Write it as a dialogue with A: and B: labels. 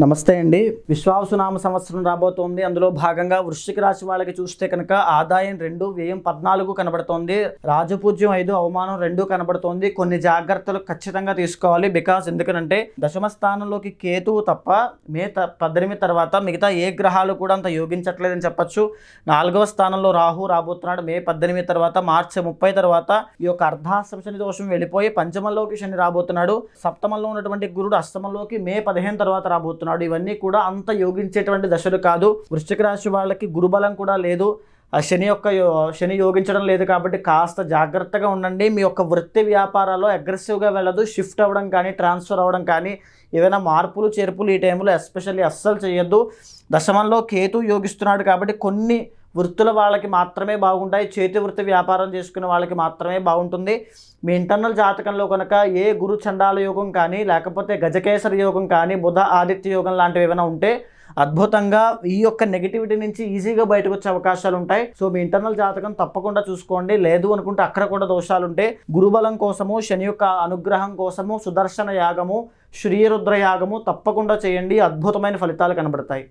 A: నమస్తే అండి. విశ్వావసునామ సంవత్సరం రాబోతోంది. అందులో భాగంగా వృశ్చిక రాశి వాళ్ళకి చూస్తే కనుక ఆదాయం 2, వ్యయం 14 కనబడుతోంది. రాజపూజ్యం 5, అవమానం 2 కనబడుతోంది. కొన్ని జాగ్రత్తలు ఖచ్చితంగా తీసుకోవాలి. ఎందుకనంటే దశమ స్థానంలోకి కేతువు తప్ప మే 18 తర్వాత మిగతా ఏ గ్రహాలు కూడా అంత యోగించట్లేదని చెప్పచ్చు. 4వ స్థానంలో రాహు రాబోతున్నాడు. మే 18 తర్వాత, మార్చి 30 తర్వాత ఈ యొక్క అర్ధాష్టమ శని దోషం వెళ్ళిపోయి పంచమంలోకి శని రాబోతున్నాడు. సప్తమంలో ఉన్నటువంటి గురుడు అష్టమంలోకి మే 15 తర్వాత రాబోతున్నాడు. ఇవన్నీ కూడా అంత యోగించేటువంటి దశలు కాదు. వృశ్చిక రాశి వాళ్ళకి గురుబలం కూడా లేదు. శని యోగించడం లేదు కాబట్టి కాస్త జాగ్రత్తగా ఉండండి. మీ యొక్క వృత్తి వ్యాపారాల్లో అగ్రెసివ్గా వెళ్ళదు. షిఫ్ట్ అవ్వడం కానీ, ట్రాన్స్ఫర్ అవ్వడం కానీ, ఏదైనా మార్పులు చేర్పులు ఈ టైంలో ఎస్పెషల్లీ అస్సలు చేయొద్దు. దశమంలో కేతు యోగిస్తున్నాడు కాబట్టి కొన్ని వృత్తుల వాళ్ళకి మాత్రమే బాగుంటాయి. చేతి వృత్తి వ్యాపారం చేసుకునే వాళ్ళకి మాత్రమే బాగుంటుంది. మీ ఇంటర్నల్ జాతకంలో కనుక ఏ గురు చండాల యోగం కానీ, లేకపోతే గజకేసరి యోగం కానీ, బుధ ఆదిత్య యోగం లాంటివి ఏమైనా ఉంటే అద్భుతంగా ఈ యొక్క నెగిటివిటీ నుంచి ఈజీగా బయటకు వచ్చే అవకాశాలు ఉంటాయి. సో మీ ఇంటర్నల్ జాతకం తప్పకుండా చూసుకోండి. లేదు అనుకుంటే అక్కడ కూడా దోషాలు ఉంటే గురుబలం కోసము, శని యొక్క అనుగ్రహం కోసము సుదర్శన యాగము, శ్రీరుద్ర యాగము తప్పకుండా చేయండి. అద్భుతమైన ఫలితాలు కనబడతాయి.